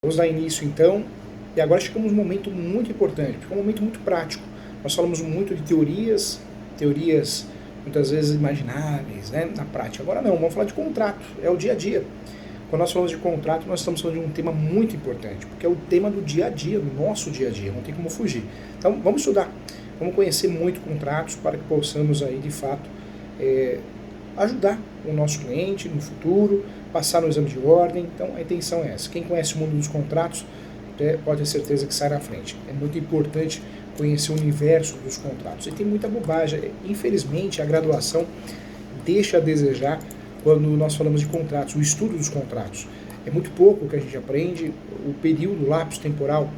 Vamos dar início então, e agora chegamos num momento muito importante, porque é um momento muito prático. Nós falamos muito de teorias muitas vezes imagináveis, né, na prática. Agora não, vamos falar de contrato, é o dia a dia. Quando nós falamos de contrato, nós estamos falando de um tema muito importante, porque é o tema do dia a dia, do nosso dia a dia, não tem como fugir. Então vamos estudar, vamos conhecer muito contratos para que possamos aí de fato ajudar o nosso cliente no futuro, passar no exame de ordem. Então a intenção é essa. Quem conhece o mundo dos contratos pode ter certeza que sai na frente. É muito importante conhecer o universo dos contratos. E tem muita bobagem. Infelizmente a graduação deixa a desejar quando nós falamos de contratos, o estudo dos contratos. É muito pouco que a gente aprende, o período, o lapso temporal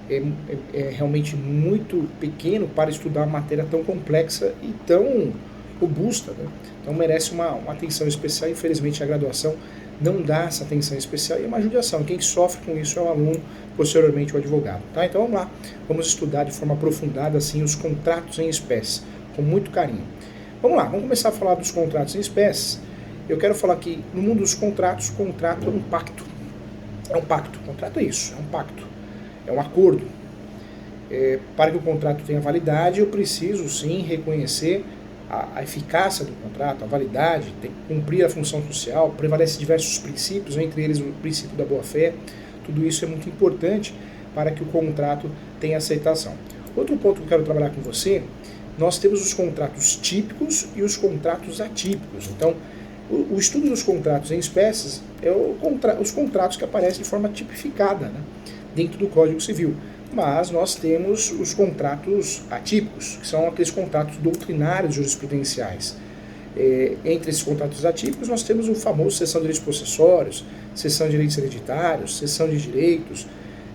é realmente muito pequeno para estudar uma matéria tão complexa e tão robusta, né? Então merece uma atenção especial. Infelizmente a graduação não dá essa atenção especial e é uma judiação. Quem sofre com isso é o aluno, posteriormente o advogado. Tá? Então vamos lá, vamos estudar de forma aprofundada assim, os contratos em espécie, com muito carinho. Vamos lá, vamos começar a falar dos contratos em espécie. Eu quero falar que no mundo dos contratos, contrato é um pacto. É um pacto, contrato é isso, é um pacto, é um acordo. Para que o contrato tenha validade, eu preciso sim reconhecer a eficácia do contrato, a validade, tem que cumprir a função social, prevalece diversos princípios, entre eles o princípio da boa-fé. Tudo isso é muito importante para que o contrato tenha aceitação. Outro ponto que eu quero trabalhar com você, nós temos os contratos típicos e os contratos atípicos. Então, o estudo dos contratos em espécies é os contratos que aparecem de forma tipificada, né, dentro do Código Civil. Mas nós temos os contratos atípicos, que são aqueles contratos doutrinários jurisprudenciais. Entre esses contratos atípicos, nós temos o famoso cessão de direitos possessórios, cessão de direitos hereditários, cessão de direitos.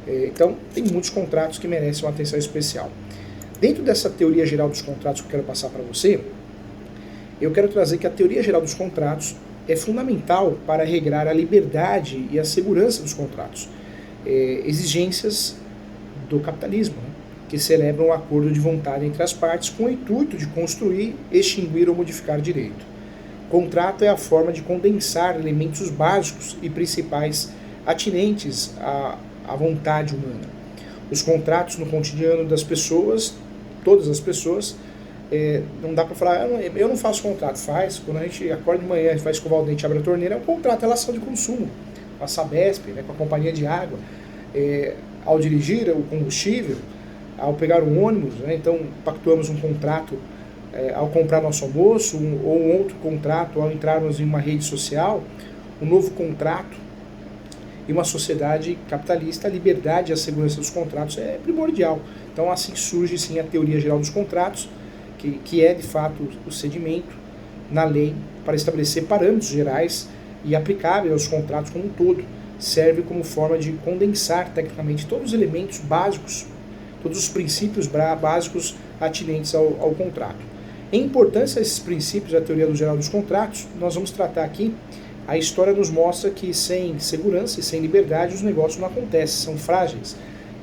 Então, tem muitos contratos que merecem uma atenção especial. Dentro dessa teoria geral dos contratos que eu quero passar para você, eu quero trazer que a teoria geral dos contratos é fundamental para regrar a liberdade e a segurança dos contratos. Exigências do capitalismo, né, que celebram um acordo de vontade entre as partes com o intuito de construir, extinguir ou modificar direito. Contrato é a forma de condensar elementos básicos e principais atinentes à vontade humana. Os contratos no cotidiano das pessoas, todas as pessoas, não dá para falar, eu não faço contrato, faz. Quando a gente acorda de manhã, a gente vai escovar o dente, abre a torneira, é um contrato, é relação de consumo, com a Sabesp, né, com a companhia de água. Ao dirigir o combustível, ao pegar um ônibus, né, então pactuamos um contrato ao comprar nosso almoço, ou um outro contrato ao entrarmos em uma rede social, um novo contrato. E uma sociedade capitalista, a liberdade e a segurança dos contratos é primordial. Então assim surge sim a teoria geral dos contratos, que é de fato o sedimento na lei para estabelecer parâmetros gerais e aplicáveis aos contratos como um todo. Serve como forma de condensar tecnicamente todos os elementos básicos, todos os princípios básicos atinentes ao contrato. Em importância a esses princípios da teoria geral dos contratos, nós vamos tratar aqui, a história nos mostra que sem segurança e sem liberdade os negócios não acontecem, são frágeis,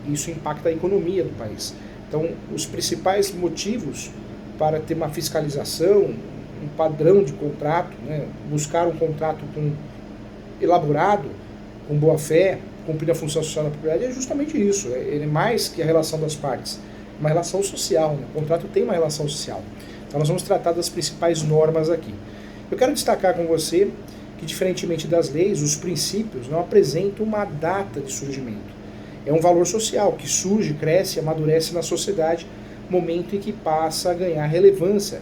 e isso impacta a economia do país. Então, os principais motivos para ter uma fiscalização, um padrão de contrato, né, buscar um contrato elaborado, com boa fé, cumprindo a função social da propriedade, é justamente isso. Ele é mais que a relação das partes, uma relação social, né? O contrato tem uma relação social. Então nós vamos tratar das principais normas aqui. Eu quero destacar com você que, diferentemente das leis, os princípios não apresentam uma data de surgimento. É um valor social que surge, cresce, amadurece na sociedade, momento em que passa a ganhar relevância,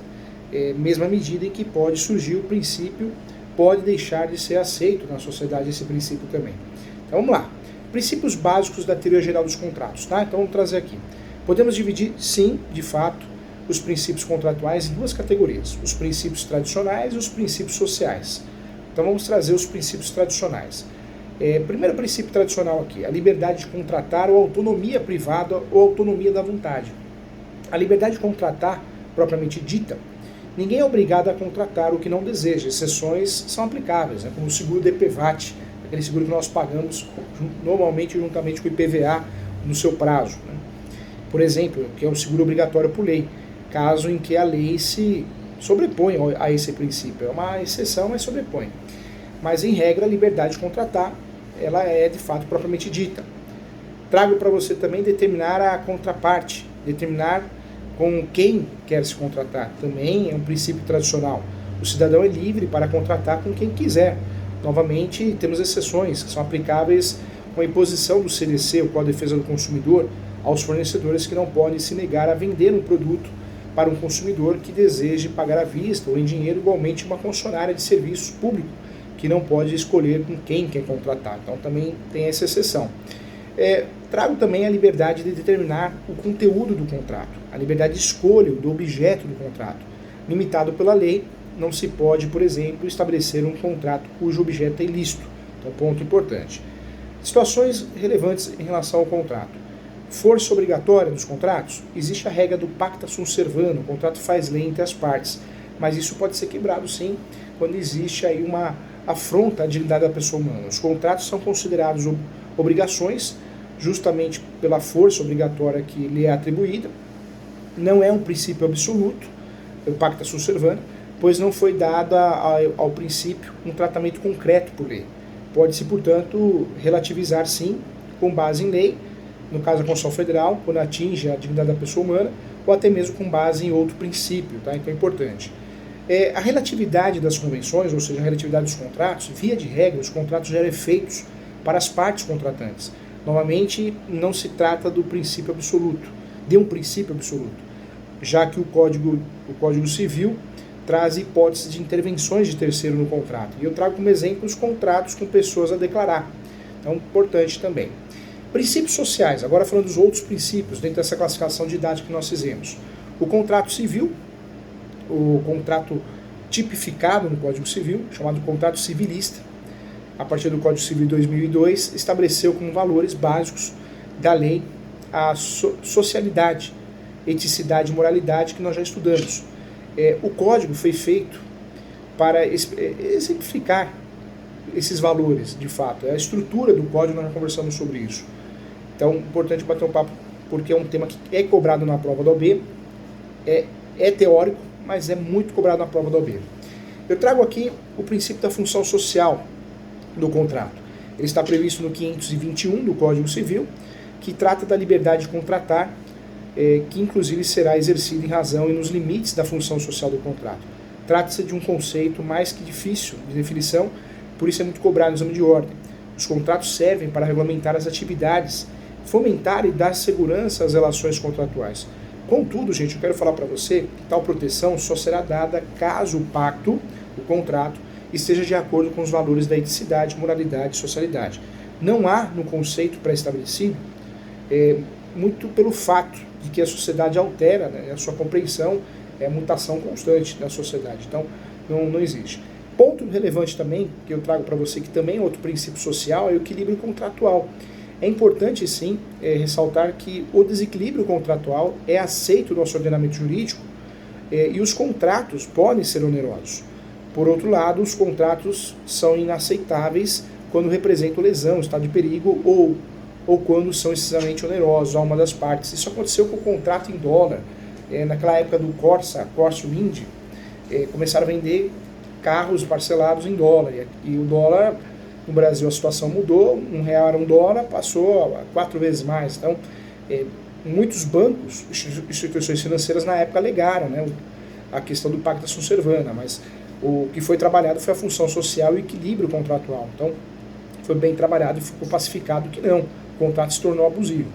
mesma medida em que pode surgir o princípio, pode deixar de ser aceito na sociedade esse princípio também. Então vamos lá. Princípios básicos da teoria geral dos contratos, tá? Então vamos trazer aqui. Podemos dividir, sim, de fato, os princípios contratuais em duas categorias, os princípios tradicionais e os princípios sociais. Então vamos trazer os princípios tradicionais. Primeiro princípio tradicional aqui, a liberdade de contratar ou autonomia privada ou autonomia da vontade. A liberdade de contratar, propriamente dita, ninguém é obrigado a contratar o que não deseja, exceções são aplicáveis, né, como o seguro DPVAT, aquele seguro que nós pagamos normalmente juntamente com o IPVA no seu prazo, né. Por exemplo, que é um seguro obrigatório por lei, caso em que a lei se sobrepõe a esse princípio. É uma exceção, mas sobrepõe. Mas em regra, a liberdade de contratar ela é de fato propriamente dita. Trago para você também determinar a contraparte, determinar com quem quer se contratar. Também é um princípio tradicional. O cidadão é livre para contratar com quem quiser. Novamente, temos exceções que são aplicáveis com a imposição do CDC, o Código de Defesa do Consumidor, aos fornecedores que não podem se negar a vender um produto para um consumidor que deseje pagar à vista ou em dinheiro, igualmente uma concessionária de serviços públicos, que não pode escolher com quem quer contratar. Então também tem essa exceção. Trago também a liberdade de determinar o conteúdo do contrato, a liberdade de escolha do objeto do contrato. Limitado pela lei, não se pode, por exemplo, estabelecer um contrato cujo objeto é ilícito. Então, ponto importante. Situações relevantes em relação ao contrato. Força obrigatória dos contratos. Existe a regra do pacta sunt servanda, o contrato faz lei entre as partes, mas isso pode ser quebrado sim, quando existe aí uma afronta à dignidade da pessoa humana. Os contratos são considerados obrigações, justamente pela força obrigatória que lhe é atribuída. Não é um princípio absoluto, o pacta sunt servanda, pois não foi dado ao princípio um tratamento concreto por lei. Pode-se, portanto, relativizar sim, com base em lei, no caso da Constituição Federal, quando atinge a dignidade da pessoa humana, ou até mesmo com base em outro princípio, tá? Então é importante. A relatividade das convenções, ou seja, a relatividade dos contratos, via de regra, os contratos geram efeitos para as partes contratantes. Novamente, não se trata do princípio absoluto, de um princípio absoluto, já que o Código Civil traz hipóteses de intervenções de terceiro no contrato. E eu trago como exemplo os contratos com pessoas a declarar. Então, importante também. Princípios sociais, agora falando dos outros princípios, dentro dessa classificação didática que nós fizemos. O contrato civil, o contrato tipificado no Código Civil, chamado contrato civilista, a partir do Código Civil de 2002, estabeleceu como valores básicos da lei a socialidade, eticidade e moralidade que nós já estudamos. O Código foi feito para exemplificar esses valores, de fato. A estrutura do Código, nós já conversamos sobre isso. Então, importante bater um papo, porque é um tema que é cobrado na prova da OAB, é teórico, mas é muito cobrado na prova da OAB. Eu trago aqui o princípio da função social do contrato. Ele está previsto no 521 do Código Civil, que trata da liberdade de contratar, que inclusive será exercida em razão e nos limites da função social do contrato. Trata-se de um conceito mais que difícil de definição, por isso é muito cobrado no exame de ordem. Os contratos servem para regulamentar as atividades, fomentar e dar segurança às relações contratuais. Contudo, gente, eu quero falar para você que tal proteção só será dada caso o pacto, o contrato, esteja de acordo com os valores da eticidade, moralidade e socialidade. Não há no conceito pré-estabelecido, muito pelo fato de que a sociedade altera, né, a sua compreensão, é a mutação constante da sociedade. Então, não existe. Ponto relevante também, que eu trago para você, que também é outro princípio social, é o equilíbrio contratual. É importante, sim, ressaltar que o desequilíbrio contratual é aceito no nosso ordenamento jurídico e os contratos podem ser onerosos. Por outro lado, os contratos são inaceitáveis quando representam lesão, estado de perigo ou quando são excessivamente onerosos a uma das partes. Isso aconteceu com o contrato em dólar. Naquela época do Corsa Wind, começaram a vender carros parcelados em dólar. E o dólar, no Brasil, a situação mudou, R$1 era $1, passou a 4 vezes mais. Então, muitos bancos, instituições financeiras, na época alegaram, né, a questão do pacta sunt servanda, mas o que foi trabalhado foi a função social e o equilíbrio contratual. Então, foi bem trabalhado e ficou pacificado que não, o contrato se tornou abusivo.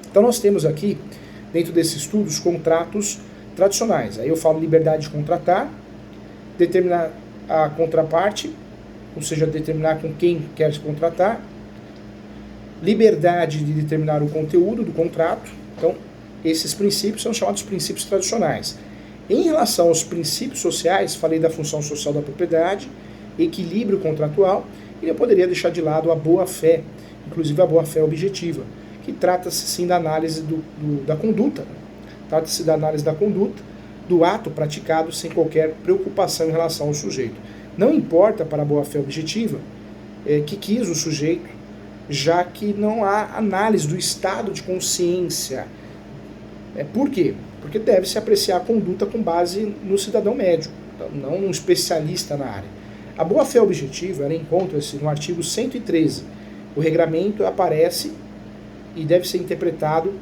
Então, nós temos aqui, dentro desses estudos, contratos tradicionais. Aí eu falo liberdade de contratar, determinar a contraparte, ou seja, determinar com quem quer se contratar, liberdade de determinar o conteúdo do contrato. Então, esses princípios são chamados princípios tradicionais. Em relação aos princípios sociais, falei da função social da propriedade, equilíbrio contratual, e eu poderia deixar de lado a boa-fé, inclusive a boa-fé objetiva, que trata-se sim da análise da conduta. Trata-se da análise da conduta, do ato praticado sem qualquer preocupação em relação ao sujeito. Não importa para a boa-fé objetiva que quis o sujeito, já que não há análise do estado de consciência. Por quê? Porque deve-se apreciar a conduta com base no cidadão médio, não num especialista na área. A boa-fé objetiva, ela encontra-se no artigo 113, O regramento aparece e deve ser interpretado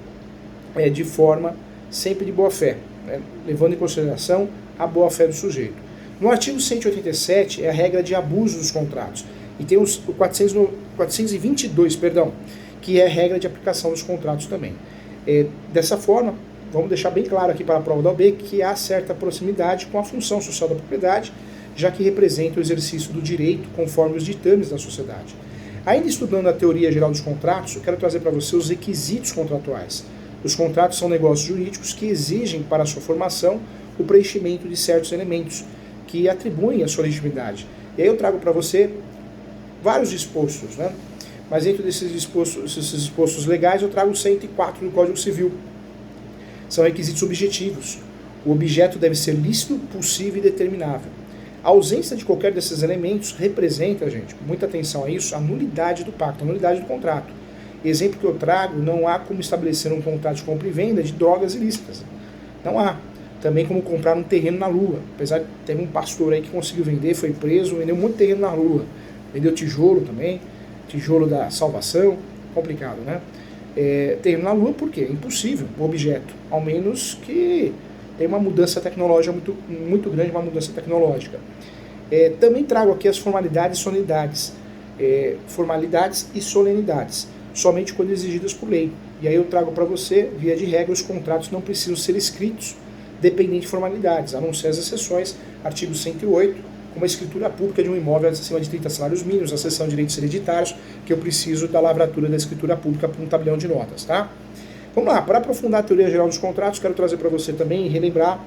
de forma sempre de boa-fé, né, levando em consideração a boa-fé do sujeito. No artigo 187 é a regra de abuso dos contratos, e tem o 422, que é a regra de aplicação dos contratos também. Dessa forma, vamos deixar bem claro aqui para a prova da OAB que há certa proximidade com a função social da propriedade, já que representa o exercício do direito conforme os ditames da sociedade. Ainda estudando a teoria geral dos contratos, eu quero trazer para você os requisitos contratuais. Os contratos são negócios jurídicos que exigem para a sua formação o preenchimento de certos elementos que atribuem a sua legitimidade. E aí eu trago para você vários dispostos, né? Mas dentro desses dispostos legais eu trago o 104 do Código Civil. São requisitos objetivos. O objeto deve ser lícito, possível e determinável. A ausência de qualquer desses elementos representa, gente, muita atenção a isso, a nulidade do pacto, a nulidade do contrato. Exemplo que eu trago, não há como estabelecer um contrato de compra e venda de drogas ilícitas. Não há. Também como comprar um terreno na Lua. Apesar de ter um pastor aí que conseguiu vender, foi preso, vendeu muito terreno na Lua. Vendeu tijolo também, tijolo da salvação, complicado, né? Terreno na Lua por quê? Impossível o objeto, ao menos que tenha uma mudança tecnológica muito grande, uma mudança tecnológica. Também trago aqui as formalidades e solenidades. Formalidades e solenidades, somente quando exigidas por lei. E aí eu trago para você, via de regra, os contratos não precisam ser escritos, dependente de formalidades, a não ser as exceções, artigo 108, como a escritura pública de um imóvel acima de 30 salários mínimos, a cessão de direitos hereditários, que eu preciso da lavratura da escritura pública para um tabelião de notas, tá? Vamos lá, para aprofundar a teoria geral dos contratos, quero trazer para você também e relembrar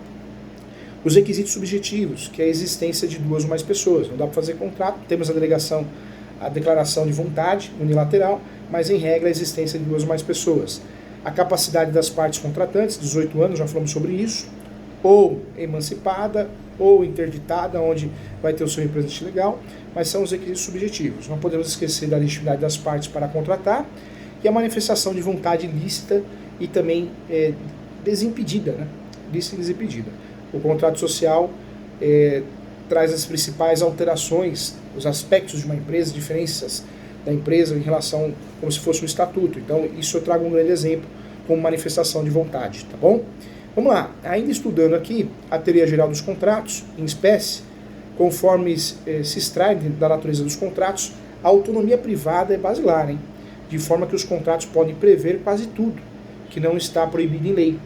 os requisitos subjetivos, que é a existência de duas ou mais pessoas. Não dá para fazer contrato, temos a declaração de vontade unilateral, mas em regra a existência de duas ou mais pessoas. A capacidade das partes contratantes, 18 anos, já falamos sobre isso, ou emancipada, ou interditada, onde vai ter o seu representante legal, mas são os requisitos subjetivos. Não podemos esquecer da legitimidade das partes para contratar e a manifestação de vontade lícita e também desimpedida, né? Lícita e desimpedida. O contrato social traz as principais alterações, os aspectos de uma empresa, diferenças da empresa em relação, como se fosse um estatuto. Então, isso eu trago um grande exemplo como manifestação de vontade, tá bom? Vamos lá, ainda estudando aqui a teoria geral dos contratos em espécie, conforme se extrai da natureza dos contratos, a autonomia privada é basilar, hein? De forma que os contratos podem prever quase tudo, que não está proibido em lei.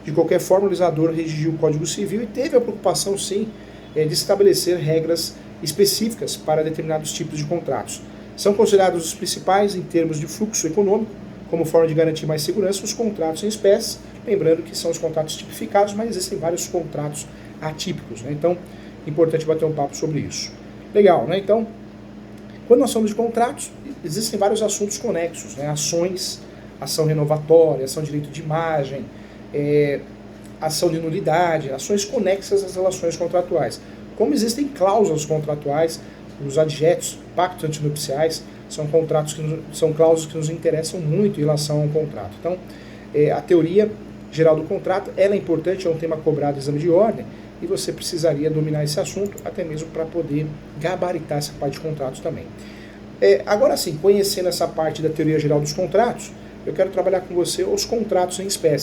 De qualquer forma, o legislador redigiu o Código Civil e teve a preocupação, sim, de estabelecer regras específicas para determinados tipos de contratos. São considerados os principais em termos de fluxo econômico, como forma de garantir mais segurança, os contratos em espécie, lembrando que são os contratos tipificados, mas existem vários contratos atípicos, né? Então, é importante bater um papo sobre isso. Legal, né? Então, quando nós falamos de contratos, existem vários assuntos conexos, né? Ações, ação renovatória, ação de direito de imagem, ação de nulidade, ações conexas às relações contratuais. Como existem cláusulas contratuais, os adjetos, pactos antinupciais, são cláusulas que nos interessam muito em relação ao contrato. Então, a teoria geral do contrato, ela é importante, é um tema cobrado no exame de ordem, e você precisaria dominar esse assunto, até mesmo para poder gabaritar essa parte de contratos também. Agora sim, conhecendo essa parte da teoria geral dos contratos, eu quero trabalhar com você os contratos em espécie.